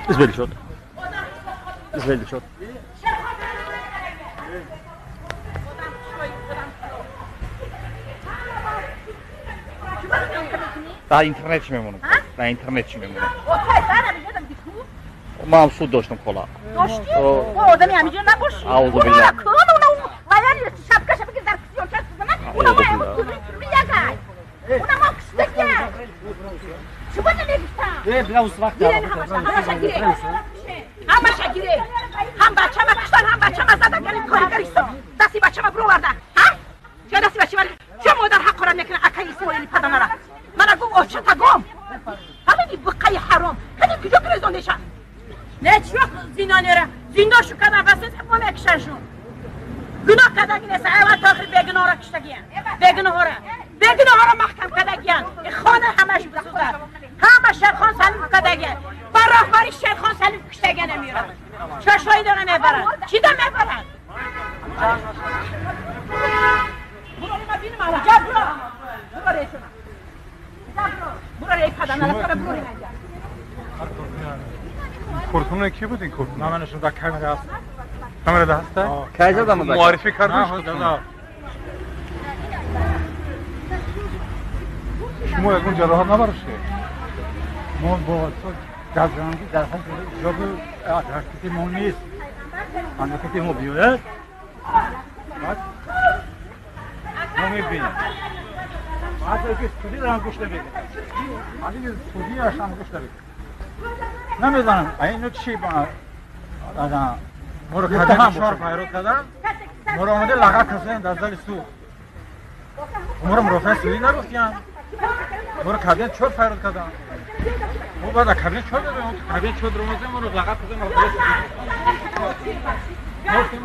زباله شد زباله شد در اینترنت چی میمونه؟ در اینترنت چی میمونه؟ ما هم سود داشتم کلا داشتی؟ او آدمی همینجا نباشی اعوذ بالله اونم شبکه شبکه در کسیان چست بزنن اونم همون توضیح یگای اونم هم کشتگی چه باید نمیگفتم؟ بلاوز وقت بیرین همه شگیره هم بچه ما کشتن هم بچه ما زدن یعنی کارگریستم دستی بچه ما برو وردن چه دستی بچه ما چه مادر حق را میکنه اکای اسماعیلی پدنه من گم آچه تا گم همه دی بقای حرام کدی کجا گریزاندشن نه چی وقت زینانیره زینداشو کدن وسط ما میکشنشون گناه کدگی نیست اول تا آخر بگناه را کشتگیان بگناه را محکم کدگیان خانه همش بسوده همه شیرخان سلیم کدگیان بر راهبری شیرخان سلیم کشتگیان نمیرن چشایی داره میبرن چی ده میبرن برو بینیم آلا جا برو ریشونا برو ری پدن برو ری نجا کورتونه کی بود این کورتونه؟ من نشون در کامera هست کامera ده هسته؟ که زدم معرفی کردش؟ شما از اون جراحت نبرشته؟ ما با گزرانگی در حال جاب حرکتی ما نیست حرکتی ما بیاید ما میبینیم حتی که سودی دارم گوش نبیدیم حتی که سودی هستم گوش نبیدیم نمیدانم اینو چی با ما رو کدن شار پیرو کدن ما رو آمده لغت کسیم در زل سو ما رو مرافع سودی نگفتیم ما رو کدن چور پیرو کدن ما باید کدن چور داریم کدن چور درمازه ما رو لغت کسیم مرافع سودی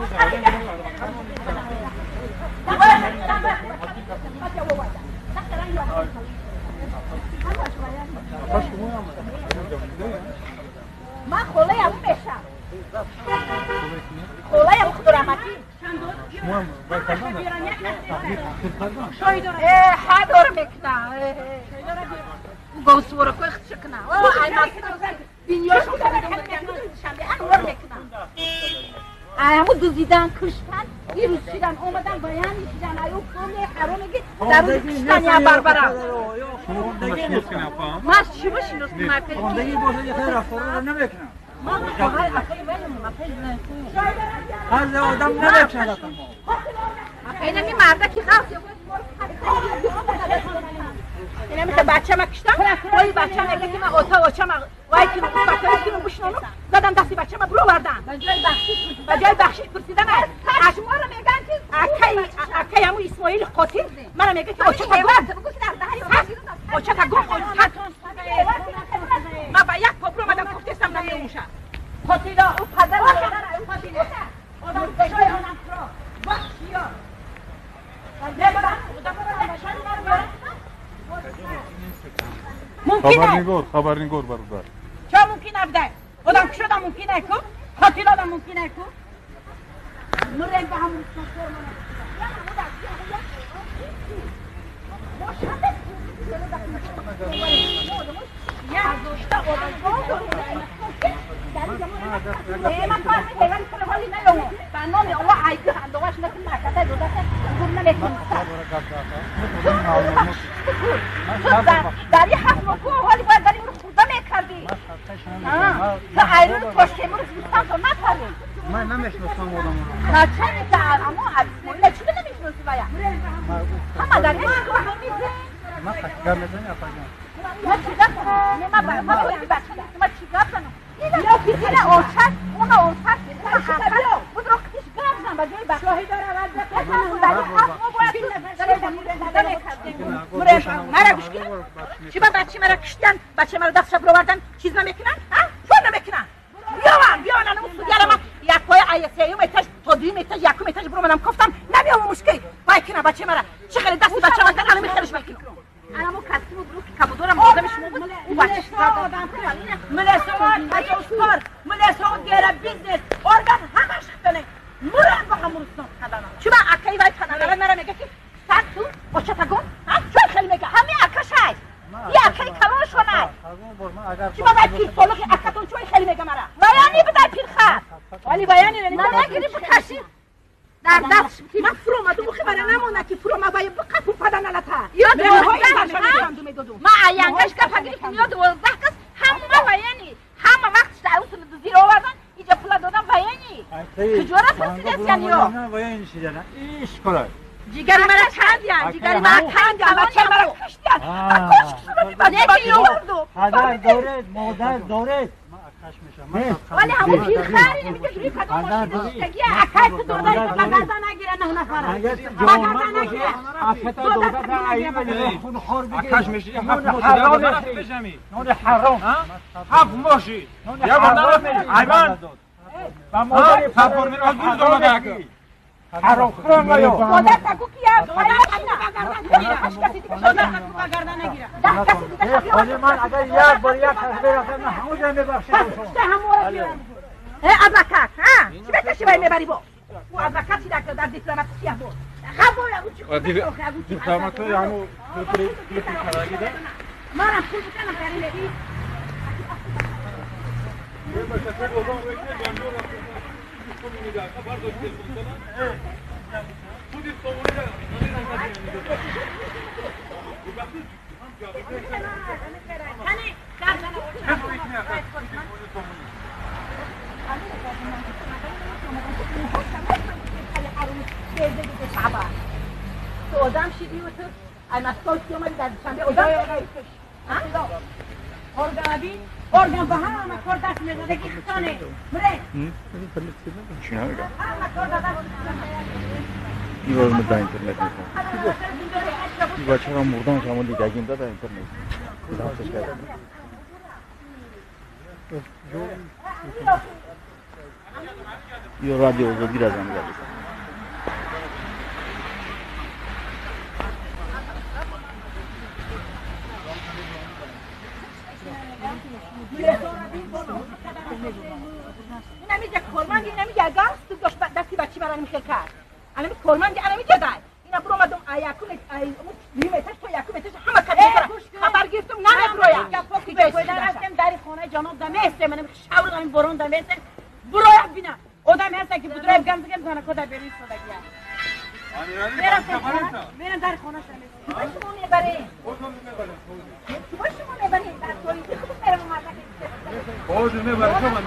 من خلایم میشم خلایم خدرامتی شما باید کردن حدار میکنم گوسوره کوی خشک کنم ای ماست دنیا شو انور میکنم همو دوزیدن کشتن یه روز شدن اومدن بیان شدن ایو خونه حرام میگه در روز کشتن یا بربرم شما نشناسین افهم؟ من چی بشینوس کنم آندگی باشه یه خیلی رفتار رو نمیکنم هر آدم نمیکنه اینه می مرده که خواست اینه میشه بچه ما کشتم وای بچه ما میگه که من اوتا ما وای که بچه ما بشنونم زدم دستی بچه ما برو وردم به جای بخشش پرسیدم شما رو میگن که اکی همون اسماعیل قاتل منو میگه که اوچه تا گم اوچه تا گم من با یک پاپرو مدام کفتستم نمیموشم قاتلا او پدر خبرنگار برادر چه ممکنه بده؟ آدم کشد هم ممکنه کو؟ قاتل آدم ممکنه کو؟ مرن به همون داری حق مکو حالی باید داری رو خورده میکردی تو ایرون پشتی مرز بستان تو نکردی من نمیشناسم آدم نه چه میتر اما اسماعیل چی به نمیشناسی باید همه داری شکوه میزه من خشگر میزنی افرجان ما چی دستم؟ ما بودی بچه دستم ما چی دستم؟ یا بیتینه اوچک اون اوچک بود رو کتیش گرفتم با جای بچه شاهی داره اول داری حق ما باید مرا گوش کنن چی با بچه مرا کشتن بچه مرا دست شب رو بردن چیز نمیکنن چون نمیکنن بیان اون سودیار من یک پای ایسیوم ایتاج تا دویم ایتاج یکم ایتاج برو منم کفتم نمیام مشکل وای کنه بچه مرا چه خیلی دستی بچه من الان میخرش بکنم الان کسی بود که کبودورم آدمش مود او بچه آدم ملسوان تجاوزکار ملسوان گره بیزنس ارگان همش خدانه مرن با همون سن خدانا چی با اکی وای پناهگاه مرا میگه که سر تو اوچه تا گم چون خیلی میگه همین اکشای یه اکی کلان شونه چی با وای پیل سولو که اکتون چون خیلی میگه مرا kapı padanalata. Yod Yo, ma ayangash ka pagiri kim yod 12 kız hamma vayani. Hamma vaqt davusunu zir ovardan ija pula dodam vayani. Kujora fasiliyan yo. Vay en şeyden. İş kolay. Jigari mara chandiyan, jigari mara kandiyan, bachcha mara kashtiyan. Ne diyordu? Hazar dore, modar dore. Vali hamu pirkhari nemize duri kadam boshidagi akay tu dodai bagazdan agire ne nafara. Bagazdan agire. Afeta doda da ayi beni khun khor bige. Akash meshi haf moshi da bejami. نون حرام Haf moshi. Ya bana ayman. و مادر Sapor mir azur domaga. حرام خورم یا Doda taku kiya, doda bagazdan agire. ولی من اگر یک بار یک تصویر رفتم نه همون جای میبخشید ادوکات ها چی بکشی باید میبری با او ادوکات چی در دیپلماتی سیاه بود Diplomatı yamu bir kara gider. منم پول بکنم برای نبی تو آدم شدی و تو اما سال که اومدی در شنبه آدم ارگان به همه کار دست میزده که خانه مره چینا میگم همه کار دست 이거는 다 인터넷 이거처럼 무당 자문이 야긴다 다 인터넷 이 라디오 어디라잖아 نمیگه کارمندی نمیگه گاز تو داشت دستی بچی برای میخل کرد انا کارمندی انا میگه دای اینا برو مدام ایاکم میمتش تو یاکمتش همه کاری خبر گرفتم نه برویا Ki koydan askem dari khona janab da meste menem shavr gam boron da meste buroya bina odam hesta ki budra gam gam kana koda berin soda gya mera dar khona shame شما میبری شما میبری در توی خوب برم ماذا Oğuz ne var tamam.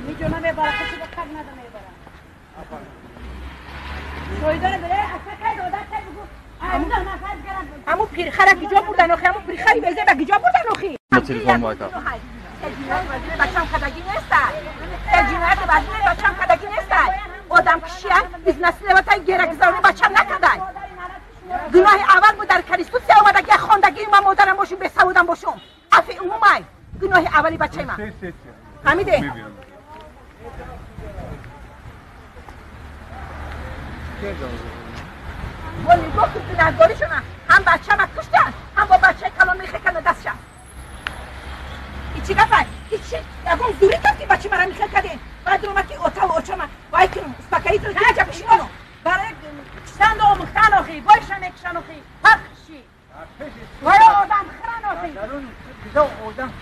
میجونا به برکت چه بکار نداره میبرم شویدار بره اصلا کار دودا چه بگو امدا نفس گرم همو پیرخره کجا بردن آخه همو پیرخری بیزه به کجا بردن آخی تلفن وایتا بچه‌م خداگی نیستن جنایت وزیر بچه‌م خداگی نیستن آدم کشیان بیزنس لباتای گرگزارونی بچه‌م نکردن گناه اول بود در کریستوس اومدگی خواندگی من مادرم باشم به سعودم باشم عفو عمومی گناه اولی بچه من حمیده ولی گفت بینرداری شما هم بچه هم کشتن هم با بچه کلان میخه کنه دستشم ایچی گفت ایچی یکم دوری کرد که بچه مرا میخه کرده بعد رو که اوتا و اوچا من وای کنم سپکایی تو دیگه پشیمانو برای کشتن دو مختن آخی بایشن اکشن آخی حق شی وای آدم خران آخی درون دیگه آدم